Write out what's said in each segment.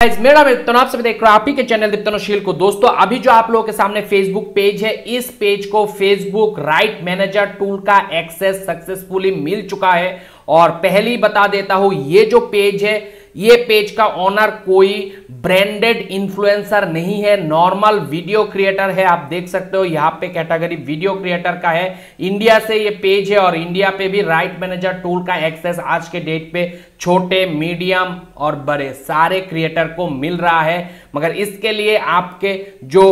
मेरा मित्र आप सभी देख रहे हो आप ही के चैनल दीप्तनशील को। दोस्तों अभी जो आप लोगों के सामने फेसबुक पेज है, इस पेज को फेसबुक राइट मैनेजर टूल का एक्सेस सक्सेसफुली मिल चुका है। और पहले बता देता हूं, ये जो पेज है, ये पेज का ओनर कोई ब्रांडेड इन्फ्लुएंसर नहीं है, नॉर्मल वीडियो क्रिएटर है। आप देख सकते हो यहां पे कैटेगरी वीडियो क्रिएटर का है। इंडिया से ये पेज है और इंडिया पे भी राइट मैनेजर टूल का एक्सेस आज के डेट पे छोटे, मीडियम और बड़े सारे क्रिएटर को मिल रहा है। मगर इसके लिए आपके जो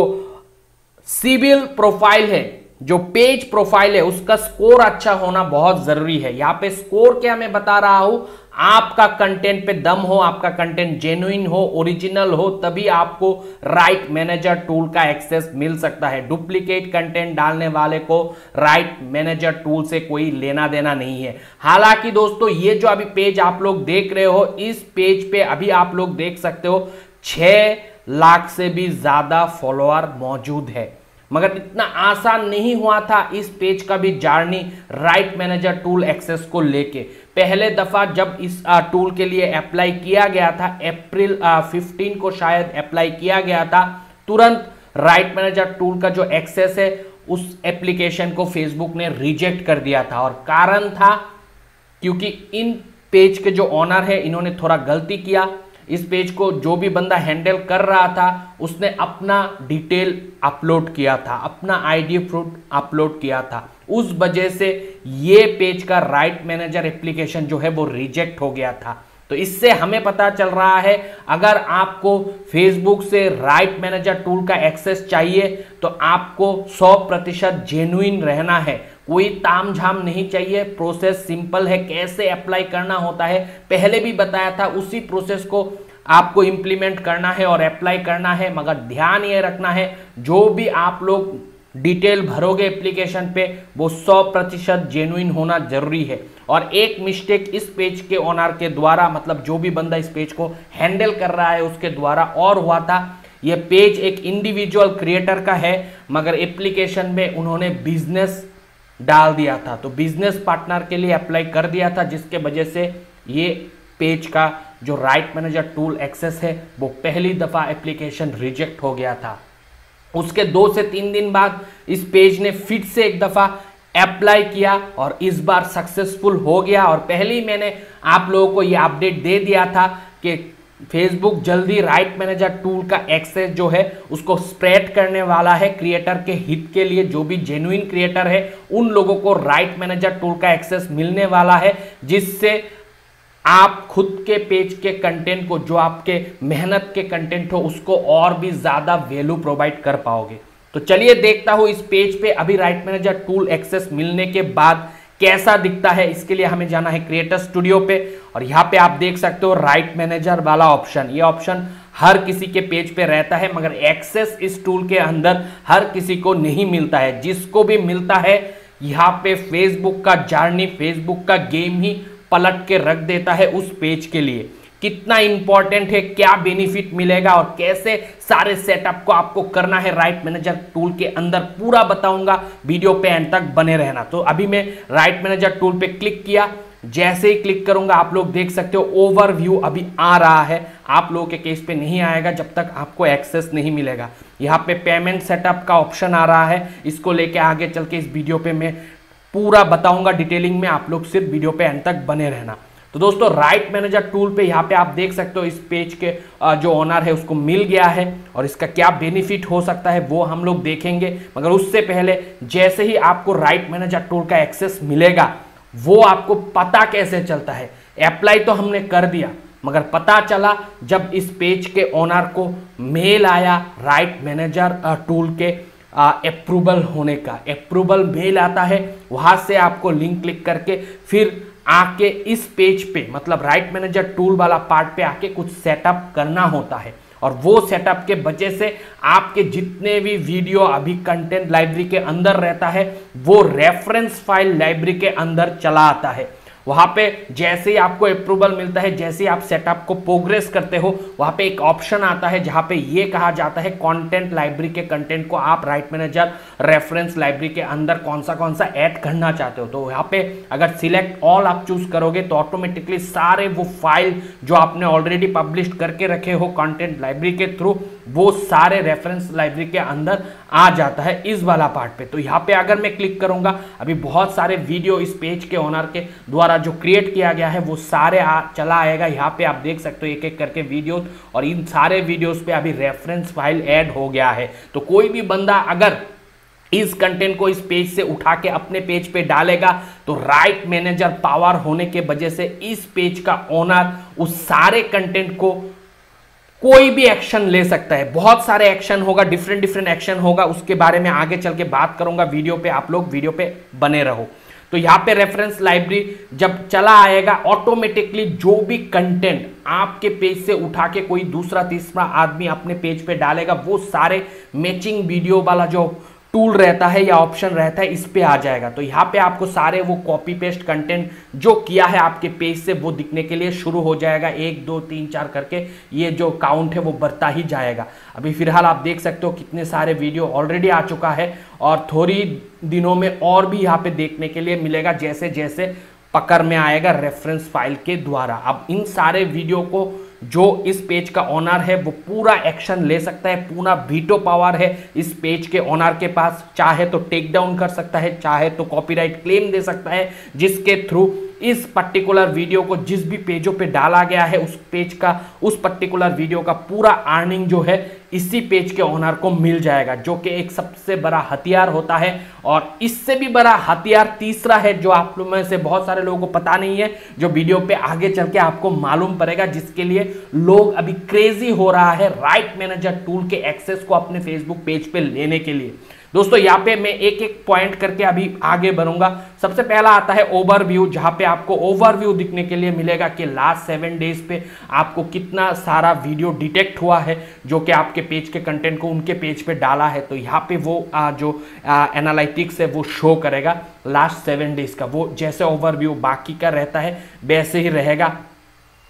सिविल प्रोफाइल है, जो पेज प्रोफाइल है, उसका स्कोर अच्छा होना बहुत जरूरी है। यहां पे स्कोर क्या मैं बता रहा हूं, आपका कंटेंट पे दम हो, आपका कंटेंट जेन्युइन हो, ओरिजिनल हो, तभी आपको राइट मैनेजर टूल का एक्सेस मिल सकता है। डुप्लीकेट कंटेंट डालने वाले को राइट मैनेजर टूल से कोई लेना देना नहीं है। हालांकि दोस्तों ये जो अभी पेज आप लोग देख रहे हो, इस पेज पे अभी आप लोग देख सकते हो 6 लाख से भी ज्यादा फॉलोअर मौजूद है। मगर इतना आसान नहीं हुआ था इस पेज का भी journey right manager tool access को लेके। पहले दफा जब इस टूल के लिए अप्लाई किया गया था, अप्रैल 15 को शायद अप्लाई किया गया था, तुरंत राइट मैनेजर टूल का जो एक्सेस है उस एप्लीकेशन को फेसबुक ने रिजेक्ट कर दिया था। और कारण था क्योंकि इन पेज के जो ओनर है, इन्होंने थोड़ा गलती किया। इस पेज को जो भी बंदा हैंडल कर रहा था उसने अपना डिटेल अपलोड किया था, अपना आईडी प्रूफ अपलोड किया था। उस वजह से ये पेज का राइट मैनेजर एप्लीकेशन जो है वो रिजेक्ट हो गया था। तो इससे हमें पता चल रहा है, अगर आपको फेसबुक से राइट मैनेजर टूल का एक्सेस चाहिए तो आपको 100% जेन्युइन रहना है। कोई तामझाम नहीं चाहिए। प्रोसेस सिंपल है, कैसे अप्लाई करना होता है पहले भी बताया था, उसी प्रोसेस को आपको इंप्लीमेंट करना है और अप्लाई करना है। मगर ध्यान ये रखना है, जो भी आप लोग डिटेल भरोगे एप्लीकेशन पे वो 100% जेन्युइन होना जरूरी है। और एक मिस्टेक इस पेज के ओनर के द्वारा, मतलब जो भी बंदा इस पेज को हैंडल कर रहा है उसके द्वारा और हुआ था। ये पेज एक इंडिविजुअल क्रिएटर का है, मगर एप्लीकेशन में उन्होंने बिजनेस डाल दिया था, तो बिजनेस पार्टनर के लिए अप्लाई कर दिया था, जिसके वजह से ये पेज का जो राइट मैनेजर टूल एक्सेस है वो पहली दफा एप्लीकेशन रिजेक्ट हो गया था। उसके 2 से 3 दिन बाद इस पेज ने फिर से एक दफा अप्लाई किया और इस बार सक्सेसफुल हो गया। और पहले ही मैंने आप लोगों को यह अपडेट दे दिया था कि फेसबुक जल्दी राइट मैनेजर टूल का एक्सेस जो है उसको स्प्रेड करने वाला है क्रिएटर के हित के लिए। जो भी जेन्युइन क्रिएटर है उन लोगों को राइट मैनेजर टूल का एक्सेस मिलने वाला है, जिससे आप खुद के पेज के कंटेंट को, जो आपके मेहनत के कंटेंट हो, उसको और भी ज्यादा वैल्यू प्रोवाइड कर पाओगे। तो चलिए देखता हूं इस पेज पे अभी राइट मैनेजर टूल एक्सेस मिलने के बाद कैसा दिखता है। इसके लिए हमें जाना है क्रिएटर स्टूडियो पे और यहाँ पे आप देख सकते हो राइट मैनेजर वाला ऑप्शन। ये ऑप्शन हर किसी के पेज पे रहता है, मगर एक्सेस इस टूल के अंदर हर किसी को नहीं मिलता है। जिसको भी मिलता है यहाँ पे फेसबुक का जर्नी, फेसबुक का गेम ही पलट के रख देता है उस पेज के लिए। कितना इंपॉर्टेंट है, क्या बेनिफिट मिलेगा और कैसे सारे सेटअप को आपको करना है राइट मैनेजर टूल के अंदर, पूरा बताऊंगा। वीडियो पे एंड तक बने रहना। तो अभी मैं राइट मैनेजर टूल पे क्लिक किया, जैसे ही क्लिक करूंगा आप लोग देख सकते हो ओवरव्यू अभी आ रहा है। आप लोगों के केस पे नहीं आएगा जब तक आपको एक्सेस नहीं मिलेगा। यहाँ पे पेमेंट सेटअप का ऑप्शन आ रहा है, इसको लेके आगे चल के इस वीडियो पे मैं पूरा बताऊंगा डिटेलिंग में। आप लोग सिर्फ वीडियो पे एंड तक बने रहना। तो दोस्तों राइट मैनेजर टूल पे यहाँ पे आप देख सकते हो इस पेज के जो ओनर है उसको मिल गया है और इसका क्या बेनिफिट हो सकता है वो हम लोग देखेंगे। मगर उससे पहले, जैसे ही आपको राइट मैनेजर टूल का एक्सेस मिलेगा वो आपको पता कैसे चलता है। अप्लाई तो हमने कर दिया, मगर पता चला जब इस पेज के ओनर को मेल आया राइट मैनेजर टूल के अप्रूवल होने का। अप्रूवल मेल आता है, वहां से आपको लिंक क्लिक करके फिर आके इस पेज पे, मतलब राइट मैनेजर टूल वाला पार्ट पे आके कुछ सेटअप करना होता है। और वो सेटअप के वजह से आपके जितने भी वीडियो अभी कंटेंट लाइब्रेरी के अंदर रहता है वो रेफरेंस फाइल लाइब्रेरी के अंदर चला आता है। वहां पे जैसे ही आपको अप्रूवल मिलता है, जैसे ही आप सेटअप को प्रोग्रेस करते हो, वहां पे एक ऑप्शन आता है जहां पे ये कहा जाता है कंटेंट लाइब्रेरी के कंटेंट को आप राइट मैनेजर रेफरेंस लाइब्रेरी के अंदर कौन सा ऐड करना चाहते हो। तो यहाँ पे अगर सिलेक्ट ऑल आप चूज करोगे तो ऑटोमेटिकली सारे वो फाइल जो आपने ऑलरेडी पब्लिश करके रखे हो कंटेंट लाइब्रेरी के थ्रू, वो सारे रेफरेंस लाइब्रेरी के अंदर आ जाता है इस वाला पार्ट पे। तो यहाँ पे अगर मैं क्लिक करूंगा, अभी बहुत सारे वीडियो इस पेज के ओनर के द्वारा जो क्रिएट किया गया है वो सारे चला आएगा। यहाँ पे आप देख सकते हो एक एक करके वीडियो, और इन सारे वीडियोस पे अभी रेफरेंस फाइल ऐड हो गया है। तो कोई भी बंदा अगर इस कंटेंट को इस पेज से उठा के अपने पेज पे डालेगा तो राइट मैनेजर पावर होने के वजह से इस पेज का ओनर उस सारे कंटेंट को कोई भी एक्शन ले सकता है। बहुत सारे एक्शन होगा, डिफरेंट एक्शन होगा, उसके बारे में आगे चल के बात करूंगा वीडियो पे, आप लोग वीडियो पे बने रहो। तो यहाँ पे रेफरेंस लाइब्रेरी जब चला आएगा, ऑटोमेटिकली जो भी कंटेंट आपके पेज से उठा के कोई दूसरा तीसरा आदमी अपने पेज पे डालेगा, वो सारे मैचिंग वीडियो वाला जो टूल रहता है या ऑप्शन रहता है इस पे आ जाएगा। तो यहाँ पे आपको सारे वो कॉपी पेस्ट कंटेंट जो किया है आपके पेज से वो दिखने के लिए शुरू हो जाएगा। 1 2 3 4 करके ये जो काउंट है वो बढ़ता ही जाएगा। अभी फिलहाल आप देख सकते हो कितने सारे वीडियो ऑलरेडी आ चुका है, और थोड़ी दिनों में और भी यहाँ पे देखने के लिए मिलेगा जैसे जैसे पकड़ में आएगा रेफरेंस फाइल के द्वारा। अब इन सारे वीडियो को जो इस पेज का ओनर है वो पूरा एक्शन ले सकता है, पूरा वीटो पावर है इस पेज के ओनर के पास। चाहे तो टेक डाउन कर सकता है, चाहे तो कॉपीराइट क्लेम दे सकता है, जिसके थ्रू इस पर्टिकुलर वीडियो को जिस भी पेजों पे डाला गया है उस पेज का, उस पर्टिकुलर वीडियो का पूरा अर्निंग जो है इसी पेज के ओनर को मिल जाएगा, जो कि एक सबसे बड़ा हथियार होता है। और इससे भी बड़ा हथियार तीसरा है जो आप लोग में से बहुत सारे लोगों को पता नहीं है, जो वीडियो पे आगे चल के आपको मालूम पड़ेगा, जिसके लिए लोग अभी क्रेजी हो रहा है राइट मैनेजर टूल के एक्सेस को अपने फेसबुक पेज पे लेने के लिए। दोस्तों यहाँ पे मैं एक एक पॉइंट करके अभी आगे बढ़ूंगा। सबसे पहला आता है ओवरव्यू, जहां पे आपको ओवरव्यू दिखने के लिए मिलेगा कि लास्ट 7 डेज पे आपको कितना सारा वीडियो डिटेक्ट हुआ है जो कि आपके पेज के कंटेंट को उनके पेज पे डाला है। तो यहाँ पे वो जो एनालिटिक्स है वो शो करेगा लास्ट 7 डेज का। वो जैसे ओवरव्यू बाकी का रहता है वैसे ही रहेगा।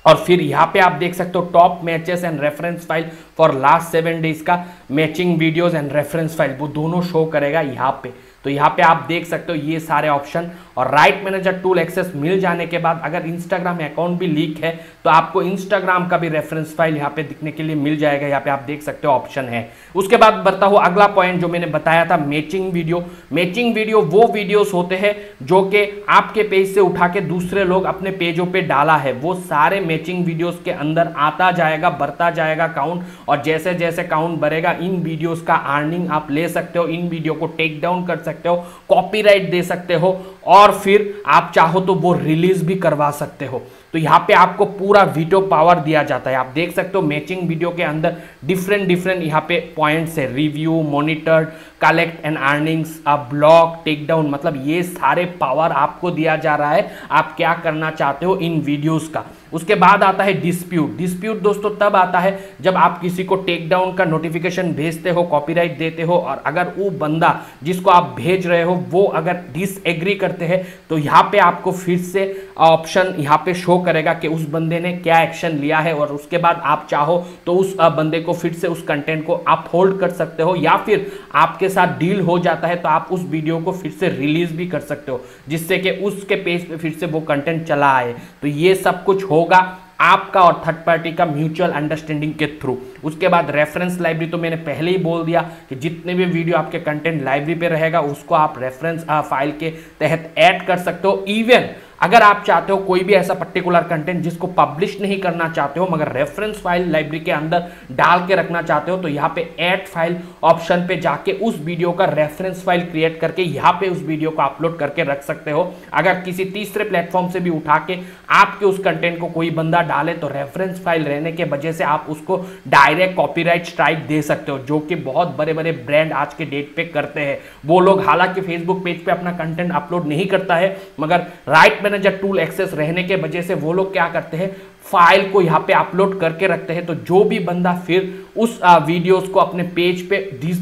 और फिर यहाँ पे आप देख सकते हो top matches and reference file for last 7 days का matching videos and reference file वो दोनों शो करेगा यहाँ पे। तो यहाँ पे आप देख सकते हो ये सारे ऑप्शन। और राइट मैनेजर टूल एक्सेस मिल जाने के बाद अगर इंस्टाग्राम अकाउंट भी लीक है तो आपको इंस्टाग्राम का भी रेफरेंस फाइल यहाँ पे दिखने के लिए मिल जाएगा। यहाँ पे आप देख सकते हो ऑप्शन है। उसके बाद बढ़ता हूँ अगला पॉइंट जो मैंने बताया था, मैचिंग वीडियो। मैचिंग वीडियो वो वीडियोस होते हैं जो कि आपके पेज से उठा के दूसरे लोग अपने पेजों पे डाला है, वो सारे मैचिंग वीडियोस के अंदर आता जाएगा, बढ़ता जाएगा काउंट। और जैसे जैसे काउंट बढ़ेगा इन वीडियोस का अर्निंग आप ले सकते हो, इन वीडियो को टेक डाउन कर सकते हो, कॉपीराइट दे सकते हो, और फिर आप चाहो तो वो रिलीज भी करवा सकते हो। तो यहाँ पे आपको पूरा वीटो पावर दिया जाता है। आप देख सकते हो मैचिंग वीडियो के अंदर डिफरेंट यहाँ पे पॉइंट्स है, review, monitored, collect and earnings, block, take down, मतलब ये सारे पावर आपको दिया जा रहा है आप क्या करना चाहते हो इन वीडियोस का। उसके बाद आता है डिस्प्यूट। डिस्प्यूट दोस्तों तब आता है जब आप किसी को टेक डाउन का नोटिफिकेशन भेजते हो, कॉपीराइट देते हो, और अगर वो बंदा जिसको आप भेज रहे हो वो अगर डिसएग्री करते हैं तो यहाँ पे आपको फिर से ऑप्शन यहाँ पे शो करेगा कि उस बंदे ने क्या एक्शन लिया है। और उसके बाद आप चाहो तो उस बंदे को फिर से उस कंटेंट को आप होल्ड कर सकते हो, या फिर आपके साथ डील हो जाता है तो आप उस वीडियो को फिर से रिलीज भी कर सकते हो, जिससे कि उसके पेज पे फिर से वो कंटेंट चला आए। तो ये सब कुछ होगा आपका और थर्ड पार्टी का म्यूचुअल अंडरस्टैंडिंग के थ्रू। उसके बाद रेफरेंस लाइब्रेरी तो मैंने पहले ही बोल दिया कि जितने भी वीडियो आपके कंटेंट लाइब्रेरी पे रहेगा उसको आप रेफरेंस फाइल के तहत ऐड कर सकते हो। इवन अगर आप चाहते हो कोई भी ऐसा पर्टिकुलर कंटेंट जिसको पब्लिश नहीं करना चाहते हो मगर रेफरेंस फाइल लाइब्रेरी के अंदर डाल के रखना चाहते हो, तो यहाँ पे ऐड फाइल ऑप्शन पे जाके उस वीडियो का रेफरेंस फाइल क्रिएट करके यहाँ पे उस वीडियो को अपलोड करके रख सकते हो। अगर किसी तीसरे प्लेटफॉर्म से भी उठा के आपके उस कंटेंट को कोई बंदा डाले तो रेफरेंस फाइल रहने के वजह से आप उसको डायरेक्ट कॉपीराइट स्ट्राइक दे सकते हो, जो कि बहुत बड़े बड़े ब्रांड आज के डेट पे करते हैं। वो लोग हालांकि फेसबुक पेज पे अपना कंटेंट अपलोड नहीं करता है, मगर राइट मैनेजर टूल एक्सेस रहने के वजह से वो लोग क्या करते हैं, फाइल को यहाँ पे अपलोड करके रखते हैं, तो जो भी बंदा फिर उस वीडियोस को अपने पेज पे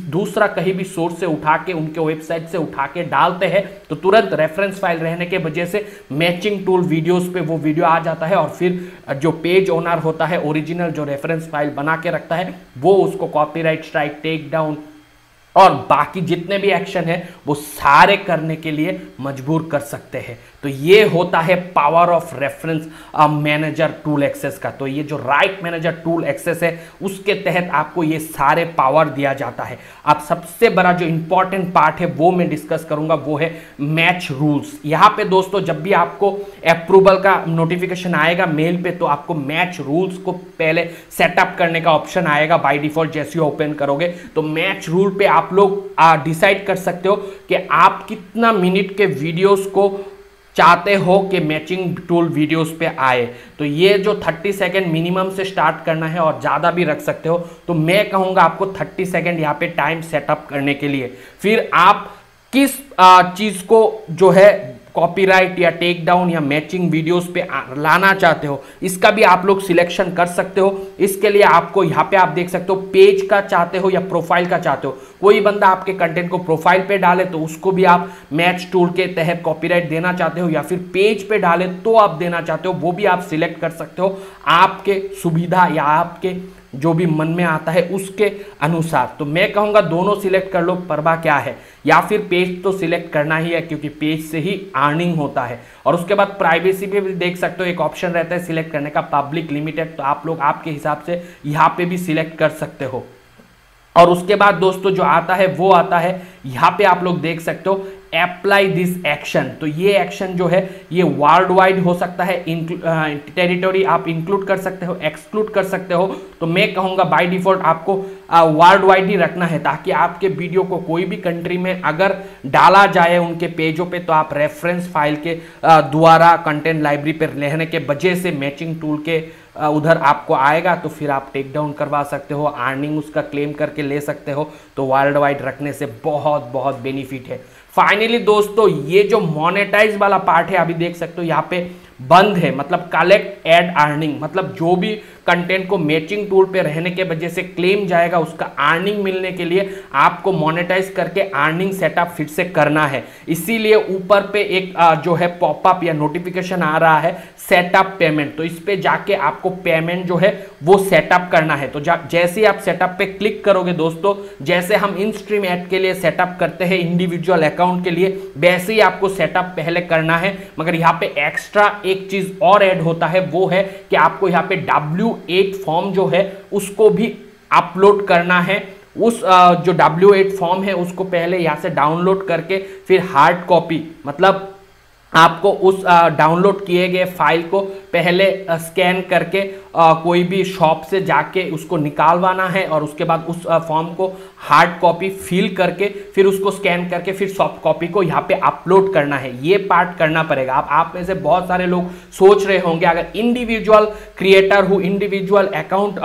दूसरा कहीं भी सोर्स से उठा के, उनके वेबसाइट से उठा के डालते हैं, तो तुरंत रेफरेंस फाइल रहने के वजह से मैचिंग टूल वीडियोस पे वो वीडियो आ जाता है, और फिर जो पेज ओनर होता है, ओरिजिनल जो रेफरेंस फाइल बना के रखता है, वो उसको कॉपीराइट स्ट्राइक, टेक डाउन और बाकी जितने भी एक्शन है वो सारे करने के लिए मजबूर कर सकते हैं। तो ये होता है power of reference manager tool access का। तो ये जो राइट मैनेजर टूल एक्सेस है उसके तहत आपको ये सारे पावर दिया जाता है। अब सबसे बड़ा जो इंपॉर्टेंट पार्ट है वो मैं डिस्कस करूंगा, वो है मैच रूल्स। यहाँ पे दोस्तों जब भी आपको अप्रूवल का नोटिफिकेशन आएगा मेल पे, तो आपको मैच रूल्स को पहले सेटअप करने का ऑप्शन आएगा बाय डिफॉल्ट। जैसे ही ओपन करोगे तो मैच रूल पे आप लोग डिसाइड कर सकते हो कि आप कितना मिनट के वीडियोस को चाहते हो कि मैचिंग टूल वीडियोस पे आए। तो ये जो 30 सेकेंड मिनिमम से स्टार्ट करना है और ज़्यादा भी रख सकते हो। तो मैं कहूँगा आपको 30 सेकेंड यहाँ पे टाइम सेटअप करने के लिए। फिर आप किस चीज़ को जो है कॉपीराइट या टेक डाउन या मैचिंग वीडियोस पे लाना चाहते हो, इसका भी आप लोग सिलेक्शन कर सकते हो। इसके लिए आपको यहाँ पे आप देख सकते हो पेज का चाहते हो या प्रोफाइल का चाहते हो। कोई बंदा आपके कंटेंट को प्रोफाइल पे डाले तो उसको भी आप मैच टूल के तहत कॉपीराइट देना चाहते हो, या फिर पेज पे डाले तो आप देना चाहते हो, वो भी आप सिलेक्ट कर सकते हो आपके सुविधा या आपके जो भी मन में आता है उसके अनुसार। तो मैं कहूँगा दोनों सिलेक्ट कर लो, परवाह क्या है। या फिर पेज तो सिलेक्ट करना ही है क्योंकि पेज से ही अर्निंग होता है। और उसके बाद प्राइवेसी पे भी देख सकते हो एक ऑप्शन रहता है सिलेक्ट करने का, पब्लिक लिमिटेड। तो आप लोग आपके हिसाब से यहाँ पे भी सिलेक्ट कर सकते हो। और उसके बाद दोस्तों जो आता है वो आता है यहाँ पे आप लोग देख सकते हो अप्लाई दिस एक्शन। तो ये एक्शन जो है ये वर्ल्ड वाइड हो सकता है, टेरिटरी आप इंक्लूड कर सकते हो, एक्सक्लूड कर सकते हो। तो मैं कहूँगा बाय डिफॉल्ट आपको वर्ल्ड वाइड ही रखना है, ताकि आपके वीडियो को कोई भी कंट्री में अगर डाला जाए उनके पेजों पे, तो आप रेफरेंस फाइल के द्वारा कंटेंट लाइब्रेरी पर रहने के वजह से मैचिंग टूल के उधर आपको आएगा, तो फिर आप टेक डाउन करवा सकते हो, अर्निंग उसका क्लेम करके ले सकते हो। तो वर्ल्ड वाइड रखने से बहुत बहुत बेनिफिट है। फाइनली दोस्तों ये जो मोनेटाइज वाला पार्ट है अभी देख सकते हो यहाँ पे बंद है, मतलब कलेक्ट एड अर्निंग, मतलब जो भी कंटेंट को मैचिंग टूल पे रहने के वजह से क्लेम जाएगा उसका अर्निंग मिलने के लिए आपको मोनेटाइज करके अर्निंग सेटअप फिर से करना है। इसीलिए ऊपर पे एक जो है पॉपअप या नोटिफिकेशन आ रहा है सेटअप पेमेंट। तो इस पे जाके आपको पेमेंट जो है वो सेटअप करना है। तो जैसे ही आप सेटअप पे क्लिक करोगे दोस्तों, जैसे हम इन स्ट्रीम ऐड के लिए सेटअप करते हैं इंडिविजुअल अकाउंट के लिए, वैसे ही आपको सेटअप पहले करना है। मगर यहाँ पे एक्स्ट्रा एक चीज और ऐड होता है, वो है कि आपको यहाँ पे W8 फॉर्म जो है उसको भी अपलोड करना है। उस जो W8 फॉर्म है उसको पहले यहाँ से डाउनलोड करके फिर हार्ड कॉपी, मतलब आपको उस डाउनलोड किए गए फाइल को पहले स्कैन करके कोई भी शॉप से जाके उसको निकालवाना है, और उसके बाद उस फॉर्म को हार्ड कॉपी फिल करके फिर उसको स्कैन करके फिर सॉफ्ट कॉपी को यहाँ पे अपलोड करना है। ये पार्ट करना पड़ेगा। आप में से बहुत सारे लोग सोच रहे होंगे अगर इंडिविजुअल क्रिएटर हूँ, इंडिविजुअल अकाउंट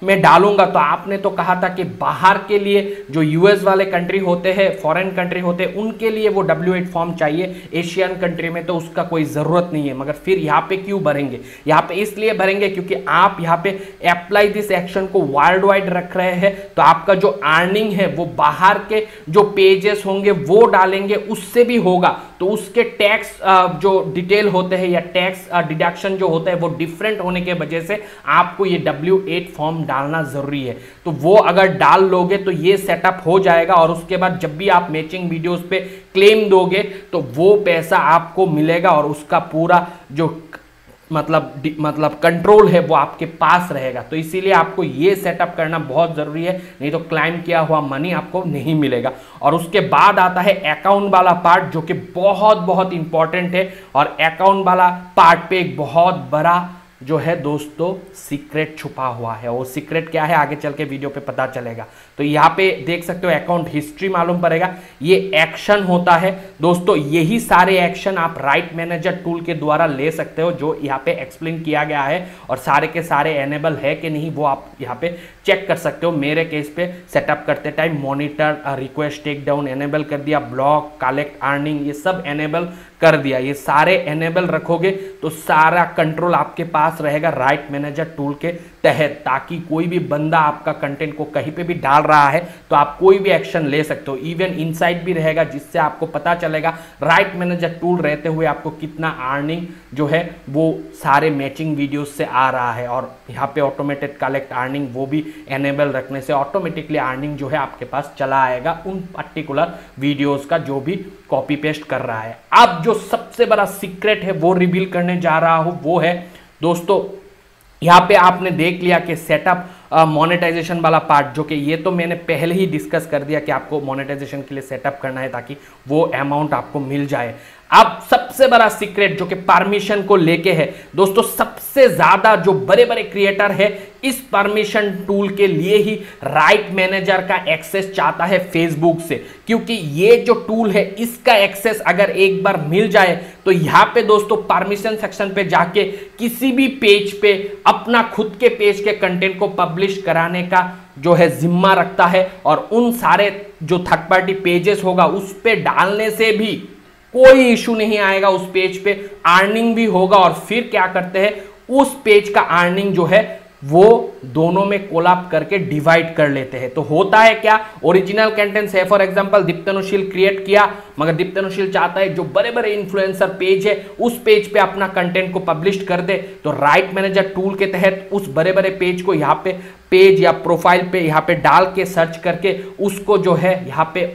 में डालूंगा, तो आपने तो कहा था कि बाहर के लिए जो यूएस वाले कंट्री होते हैं, फॉरेन कंट्री होते हैं, उनके लिए वो W8 फॉर्म चाहिए, एशियन कंट्री में तो उसका कोई ज़रूरत नहीं है। मगर फिर यहाँ पे क्यों भरेंगे? यहाँ पे इसलिए भरेंगे क्योंकि आप यहाँ पे अप्लाई दिस एक्शन को वर्ल्ड वाइड रख रहे हैं। तो आपका जो अर्निंग है वो बाहर के जो पेजेस होंगे वो डालेंगे उससे भी होगा, तो उसके टैक्स जो डिटेल होते हैं या टैक्स डिडक्शन जो होता है वो डिफरेंट होने के वजह से आपको ये W8 फॉर्म डालना जरूरी है। तो वो अगर डाल लोगे तो ये सेटअप हो जाएगा, और उसके बाद जब भी आप मैचिंग वीडियोस पे क्लेम दोगे तो वो पैसा आपको मिलेगा, और उसका पूरा जो मतलब कंट्रोल है वो आपके पास रहेगा। तो इसीलिए आपको ये सेटअप करना बहुत ज़रूरी है, नहीं तो क्लाइम किया हुआ मनी आपको नहीं मिलेगा। और उसके बाद आता है अकाउंट वाला पार्ट, जो कि बहुत बहुत इंपॉर्टेंट है। और अकाउंट वाला पार्ट पे एक बहुत बड़ा जो है दोस्तों सीक्रेट छुपा हुआ है। वो सीक्रेट क्या है आगे चल के वीडियो पे पता चलेगा। तो यहाँ पे देख सकते हो अकाउंट हिस्ट्री मालूम पड़ेगा, ये एक्शन होता है दोस्तों। यही सारे एक्शन आप राइट मैनेजर टूल के द्वारा ले सकते हो, जो यहाँ पे एक्सप्लेन किया गया है, और सारे के सारे एनेबल है कि नहीं वो आप यहाँ पे चेक कर सकते हो। मेरे केस पे सेटअप करते time monitor, request, take down enable कर दिया, ब्लॉक, कलेक्ट, अर्निंग, ये सब एनेबल कर दिया। ये सारे एनेबल रखोगे तो सारा कंट्रोल आपके पास रहेगा राइट मैनेजर टूल के तहत, ताकि कोई भी बंदा आपका कंटेंट को कहीं पे भी डाल रहा है तो आप कोई भी एक्शन ले सकते हो। इवन इनसाइट भी रहेगा जिससे आपको पता चलेगा राइट मैनेजर टूल रहते हुए आपको कितना अर्निंग जो है वो सारे मैचिंग वीडियोस से आ रहा है। और यहाँ पे ऑटोमेटेड कलेक्ट अर्निंग वो भी एनेबल रखने से ऑटोमेटिकली अर्निंग जो है आपके पास चला आएगा उन पर्टिकुलर वीडियोस का जो भी कॉपी पेस्ट कर रहा है। अब जो सबसे बड़ा सीक्रेट है वो रिवील करने जा रहा हूं, वो है दोस्तों, यहां पे आपने देख लिया कि सेटअप मोनेटाइजेशन वाला पार्ट, जो कि ये तो मैंने पहले ही डिस्कस कर दिया कि आपको मोनेटाइजेशन के लिए सेटअप करना है ताकि वो अमाउंट आपको मिल जाए। अब सबसे बड़ा सीक्रेट जो कि परमिशन को लेके है दोस्तों, सबसे ज्यादा जो बड़े बड़े क्रिएटर है इस परमिशन टूल के लिए ही राइट मैनेजर का एक्सेस चाहता है फेसबुक से, क्योंकि ये जो टूल है इसका एक्सेस अगर एक बार मिल जाए तो यहां पे दोस्तों परमिशन सेक्शन पे जाके किसी भी पेज पे अपना खुद के पेज के कंटेंट को पब्लिश कराने का जो है जिम्मा रखता है, और उन सारे जो थर्ड पार्टी पेजेस होगा उस पे डालने से भी कोई इशू नहीं आएगा, उस पेज पे अर्निंग भी होगा। और फिर क्या करते हैं, उस पेज का अर्निंग जो है वो दोनों में कोलैब करके डिवाइड कर लेते हैं। तो होता है क्या, ओरिजिनल कंटेंट है फॉर एग्जांपल दीप्तनुशील क्रिएट किया, मगर दीप्तनुशील चाहता है जो बड़े बड़े इन्फ्लुएंसर पेज है उस पेज पे अपना कंटेंट को पब्लिश कर दे, तो राइट मैनेजर टूल के तहत उस बड़े बड़े पेज को यहाँ पे पेज या प्रोफाइल पे यहाँ पे डाल के सर्च करके उसको जो है यहाँ पे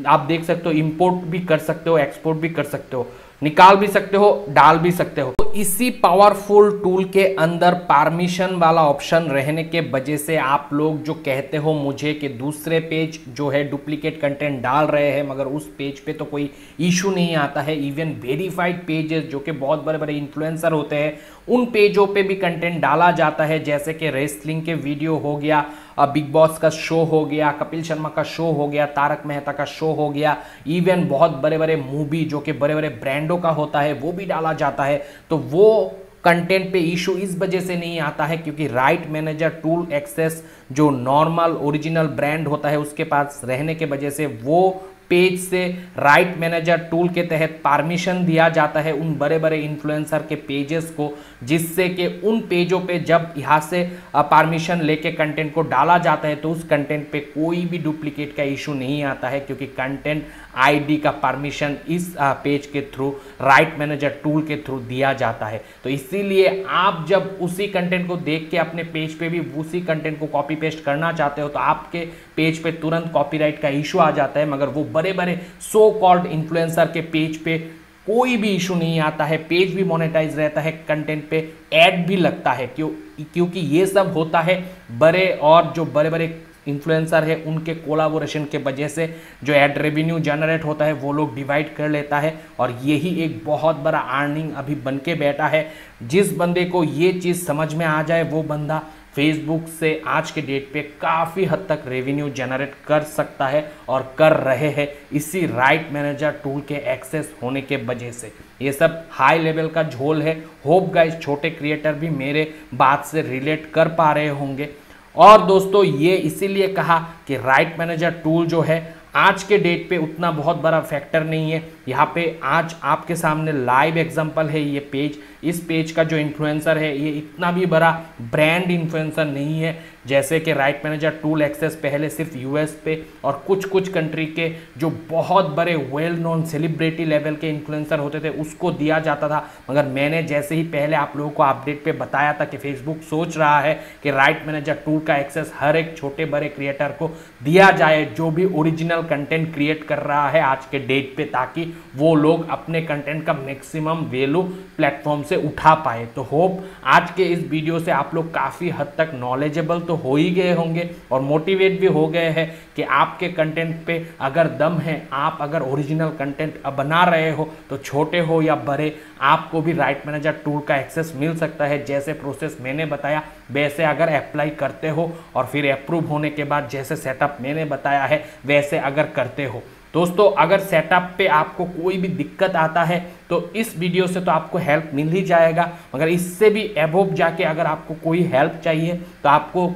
आप देख सकते हो इंपोर्ट भी कर सकते हो, एक्सपोर्ट भी कर सकते हो, निकाल भी सकते हो, डाल भी सकते हो। तो इसी पावरफुल टूल के अंदर परमिशन वाला ऑप्शन रहने के वजह से आप लोग जो कहते हो मुझे कि दूसरे पेज जो है डुप्लीकेट कंटेंट डाल रहे हैं मगर उस पेज पे तो कोई इशू नहीं आता है। इवन वेरीफाइड पेजेस जो कि बहुत बड़े बड़े इन्फ्लुएंसर होते हैं उन पेजों पे भी कंटेंट डाला जाता है, जैसे कि रेसलिंग के वीडियो हो गया, बिग बॉस का शो हो गया, कपिल शर्मा का शो हो गया, तारक मेहता का शो हो गया, इवन बहुत बड़े बड़े मूवी जो कि बड़े बड़े ब्रांडों का होता है वो भी डाला जाता है। तो वो कंटेंट पे इशू इस वजह से नहीं आता है क्योंकि राइट मैनेजर टूल एक्सेस जो नॉर्मल ओरिजिनल ब्रांड होता है उसके पास रहने के वजह से वो पेज से राइट मैनेजर टूल के तहत परमिशन दिया जाता है उन बड़े बड़े इन्फ्लुएंसर के पेजेस को, जिससे कि उन पेजों पे जब यहाँ से परमिशन लेके कंटेंट को डाला जाता है तो उस कंटेंट पे कोई भी डुप्लीकेट का इशू नहीं आता है, क्योंकि कंटेंट आईडी का परमिशन इस पेज के थ्रू राइट मैनेजर टूल के थ्रू दिया जाता है। तो इसीलिए आप जब उसी कंटेंट को देख के अपने पेज पे भी उसी कंटेंट को कॉपी पेस्ट करना चाहते हो तो आपके पेज पे तुरंत कॉपीराइट का इशू आ जाता है, मगर वो बड़े बड़े सो कॉल्ड इन्फ्लुएंसर के पेज पे कोई भी इशू नहीं आता है, पेज भी मोनेटाइज रहता है, कंटेंट पे ऐड भी लगता है। क्योंकि ये सब होता है बड़े और जो बड़े बड़े इन्फ्लुएंसर है उनके कोलाबोरेशन के वजह से जो एड रेवेन्यू जनरेट होता है वो लोग डिवाइड कर लेता है, और यही एक बहुत बड़ा अर्निंग अभी बन के बैठा है। जिस बंदे को ये चीज़ समझ में आ जाए वो बंदा फेसबुक से आज के डेट पे काफ़ी हद तक रेवेन्यू जनरेट कर सकता है और कर रहे हैं इसी राइट मैनेजर टूल के एक्सेस होने के वजह से। ये सब हाई लेवल का झोल है, होप गाइस छोटे क्रिएटर भी मेरे बात से रिलेट कर पा रहे होंगे। और दोस्तों ये इसीलिए कहा कि राइट मैनेजर टूल जो है आज के डेट पे उतना बहुत बड़ा फैक्टर नहीं है। यहाँ पे आज आपके सामने लाइव एग्जांपल है ये पेज, इस पेज का जो इन्फ्लुएंसर है ये इतना भी बड़ा ब्रांड इन्फ्लुएंसर नहीं है, जैसे कि राइट मैनेजर टूल एक्सेस पहले सिर्फ यूएस पे और कुछ कंट्री के जो बहुत बड़े वेल नोन सेलिब्रिटी लेवल के इन्फ्लुएंसर होते थे उसको दिया जाता था। मगर मैंने जैसे ही पहले आप लोगों को अपडेट पे बताया था कि फेसबुक सोच रहा है कि राइट मैनेजर टूल का एक्सेस हर एक छोटे बड़े क्रिएटर को दिया जाए जो भी ओरिजिनल कंटेंट क्रिएट कर रहा है आज के डेट पे, ताकि वो लोग अपने कंटेंट का मैक्सिमम वैल्यू प्लेटफॉर्म से उठा पाए। तो होप आज के इस वीडियो से आप लोग काफ़ी हद तक नॉलेजेबल तो हो ही गए होंगे और मोटिवेट भी हो गए हैं कि आपके कंटेंट पे अगर दम है, आप अगर ओरिजिनल कंटेंट बना रहे हो तो छोटे हो या बड़े आपको भी राइट मैनेजर टूल का एक्सेस मिल सकता है। जैसे प्रोसेस मैंने बताया वैसे अगर अप्लाई करते हो और फिर अप्रूव होने के बाद जैसे सेटअप मैंने बताया है वैसे अगर करते हो दोस्तों अगर सेटअप पे आपको कोई भी दिक्कत आता है तो इस वीडियो से तो आपको हेल्प मिल ही जाएगा, मगर इससे भी एबोव जाके अगर आपको कोई हेल्प चाहिए तो आपको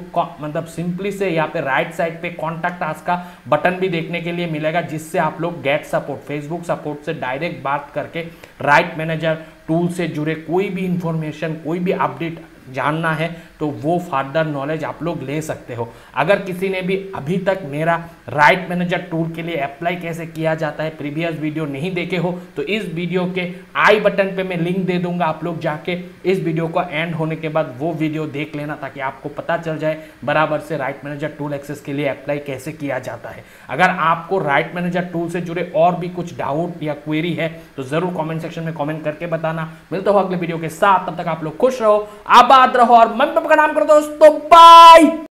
मतलब सिंपली से यहाँ पे राइट साइड पे कॉन्टैक्ट अस का बटन भी देखने के लिए मिलेगा, जिससे आप लोग गेट सपोर्ट, फेसबुक सपोर्ट से डायरेक्ट बात करके राइट मैनेजर टूल से जुड़े कोई भी इंफॉर्मेशन, कोई भी अपडेट जानना है तो वो फर्दर नॉलेज आप लोग ले सकते हो। अगर किसी ने भी अभी तक मेरा राइट मैनेजर टूल के लिए अप्लाई कैसे किया जाता है प्रीवियस वीडियो नहीं देखे हो तो इस वीडियो के आई बटन पे मैं लिंक दे दूंगा, आप लोग जाके इस वीडियो को एंड होने के बाद वो वीडियो देख लेना, ताकि आपको पता चल जाए बराबर से राइट मैनेजर टूल एक्सेस के लिए अप्लाई कैसे किया जाता है। अगर आपको राइट मैनेजर टूल से जुड़े और भी कुछ डाउट या क्वेरी है तो जरूर कॉमेंट सेक्शन में कॉमेंट करके बताना। मिलते हो अगले वीडियो के साथ, तब तक आप लोग खुश रहो, आबाद रहो और मम्मी पापा का नाम करो दोस्तों। बाय।